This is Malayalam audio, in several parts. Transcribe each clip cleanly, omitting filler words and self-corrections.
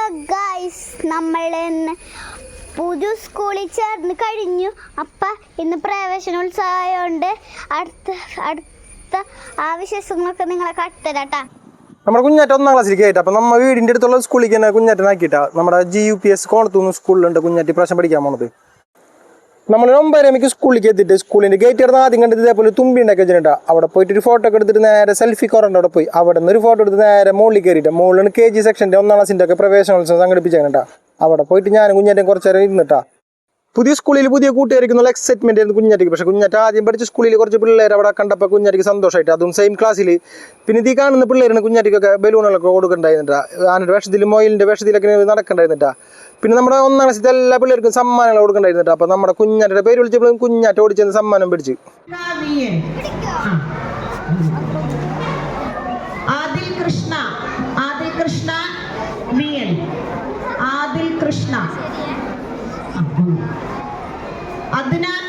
ഗൈസ്, നമ്മൾ ഇന്ന് പുതിയ സ്കൂളിൽ ചേർന്ന് കഴിഞ്ഞു. അപ്പം ഇന്ന് പ്രവേശനോത്സവമായതുകൊണ്ട് അടുത്ത ആവശ്യങ്ങളൊക്കെ നിങ്ങളെ കട്ടുതരാട്ടാ. നമ്മുടെ കുഞ്ഞാറ്റ 1ാം ക്ലാസ്സിലേക്ക് ആയിട്ട് അപ്പം നമ്മൾ വീടിൻ്റെ അടുത്തുള്ള സ്കൂളിലേക്ക് തന്നെ കുഞ്ഞാറ്റനാക്കിയിട്ടാ. നമ്മുടെ GUPS കോണത്തൂന്ന് സ്കൂളിലുണ്ട് കുഞ്ഞാറ്റി പ്രാവശ്യം പഠിക്കാൻ പോണത്. നമ്മൾ 9:30 സ്കൂളിലേക്ക് എത്തിയിട്ട് സ്കൂളിൻ്റെ ഗേറ്റ് കിടന്ന് ആദ്യം കണ്ടത് ഇതേപോലെ തുമ്പി ഉണ്ടാക്കി വെച്ചിട്ടാ. അവിടെ പോയിട്ട് ഒരു ഫോട്ടോ ഒക്കെ എടുത്തിട്ട് നേരെ സെൽഫി കോറിൻ്റെ അവിടെ പോയി അവിടെ നിന്ന് ഒരു ഫോട്ടോ എടുത്ത് നേരെ മുകളിൽ കയറിയിട്ട് മുകളിലാണ് KG സെക്ഷൻ്റെ 1ാം ക്ലാസ്സിൻ്റെ ഒക്കെ പ്രവേശനോത്സവം സംഘടിപ്പിച്ചേട്ടാ. അവിടെ പോയിട്ട് ഞാനും കുഞ്ഞാറ്റയും കുറച്ച് നേരം ഇരുന്നിട്ടാ. പുതിയ സ്കൂളിൽ പുതിയ കൂട്ടുകാരിക്കുന്നുള്ള എക്സൈറ്റ്മെന്റ് ആയിരുന്നു കുഞ്ഞാറ്റിക്ക്. പക്ഷേ കുഞ്ഞാറ്റ ആദ്യം പഠിച്ച സ്കൂളിൽ കുറച്ച് പിള്ളേർ അവിടെ കണ്ടപ്പോൾ കുഞ്ഞാറ്റിക്ക് സന്തോഷമായിട്ട്, അതും സെയിം ക്ലാസ്സിൽ. പിന്നെ ഇത് കാണുന്ന പിള്ളേരാണ് കുഞ്ഞാറ്റിക്കൊക്കെ ബലൂണുകളൊക്കെ കൊടുക്കണ്ടായിരുന്നിട്ടാ. ആനയുടെ വേഷത്തിലും മൊയിലിൻ്റെ വേഷത്തിലൊക്കെ നടക്കണ്ടായിരുന്നിട്ടാ. പിന്നെ നമ്മുടെ 1ാം ക്ലാസ്സിൽ എല്ലാ പിള്ളേർക്കും സമ്മാനങ്ങൾ കൊടുക്കണ്ടായിരുന്നിട്ടാ. അപ്പം നമ്മുടെ കുഞ്ഞാറ്റയുടെ പേര് വിളിച്ചപ്പോഴും കുഞ്ഞാറ്റ ഓടിച്ചെന്ന് സമ്മാനം പിടിച്ച്. അദ്നാൻ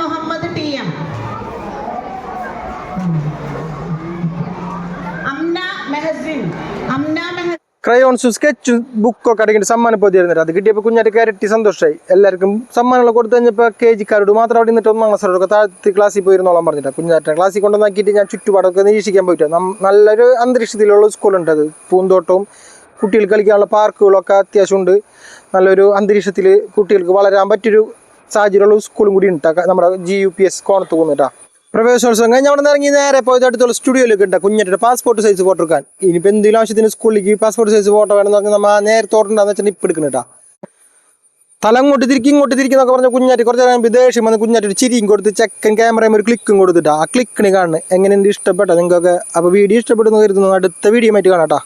മുഹമ്മദ് TM, ക്രയോൺസും സ്കെച്ച് ബുക്കൊക്കെ അടങ്ങിയിട്ട് സമ്മാനം പോയിരുന്നിട്ട് അത് കിട്ടിയപ്പോൾ കുഞ്ഞാറ്റ ഇരട്ടി സന്തോഷമായി. എല്ലാവർക്കും സമ്മാനങ്ങൾ കൊടുത്തു കഴിഞ്ഞപ്പോൾ KG-ക്കാരോട് മാത്രം അവിടെ നിന്നിട്ട് 1ാം ക്ലാസ്സിലൊക്കെ താഴത്ത് ക്ലാസ്സിൽ പോയിരുന്നോളാൻ പറഞ്ഞിട്ടാണ്. കുഞ്ഞാറ്റ ക്ലാസ്സിൽ കൊണ്ടുവന്നാക്കിയിട്ട് ഞാൻ ചുറ്റുപാടൊക്കെ നിരീക്ഷിക്കാൻ പോയിട്ടാണ്. നല്ലൊരു അന്തരീക്ഷത്തിലുള്ള സ്കൂളുണ്ട്. അത് പൂന്തോട്ടവും കുട്ടികൾ കളിക്കാനുള്ള പാർക്കുകളൊക്കെ അത്യാവശ്യമുണ്ട്. നല്ലൊരു അന്തരീക്ഷത്തിൽ കുട്ടികൾക്ക് വളരാൻ പറ്റിയൊരു സാഹചര്യമുള്ള സ്കൂളും കൂടി ഉണ്ട് നമ്മുടെ GUPS കോണത്ത് പോകുന്നിട്ടാ. പ്രവേശനോത്സവം കഴിഞ്ഞ് അവിടെ നിന്ന് ഇറങ്ങി നേരെ പോയത് അടുത്തുള്ള സ്റ്റുഡിയോയിലേക്ക് ഉണ്ട് കുഞ്ഞാറ്റയുടെ പാസ്പോർട്ട് സൈസ് ഫോട്ടോ എടുക്കാൻ. ഇനിയിപ്പോൾ എന്തെങ്കിലും ആവശ്യത്തിന് സ്കൂളിലേക്ക് പാസ്പോർട്ട് സൈസ് ഫോട്ടോ വേണമെന്ന് പറഞ്ഞാൽ നമ്മൾ നേരത്തെ ഓർഡറുണ്ടാന്ന് വെച്ചാൽ ഇപ്പം എടുക്കുന്നുട്ടാ. തല ഇങ്ങോട്ട് തിരിക്കുന്നൊക്കെ പറഞ്ഞ കുഞ്ഞാറ്റി കുറച്ച് നേരം ദേഷ്യം വന്ന് കുഞ്ഞാറ്റി ഒരു ചിരിയും കൊടുത്ത് ചെക്കൻ ക്യാമറയും ഒരു ക്ലിക്കും കൊടുത്തിട്ടാ. ആ ക്ലിക്കിന് കാണുന്നത് എങ്ങനെയുണ്ട് ഇഷ്ടപ്പെട്ടോ നിങ്ങൾക്കൊക്കെ? അപ്പോൾ വീഡിയോ ഇഷ്ടപ്പെടുന്നു കരുതുന്നു. അടുത്ത വീഡിയോ ആയിട്ട് കാണാട്ടാ.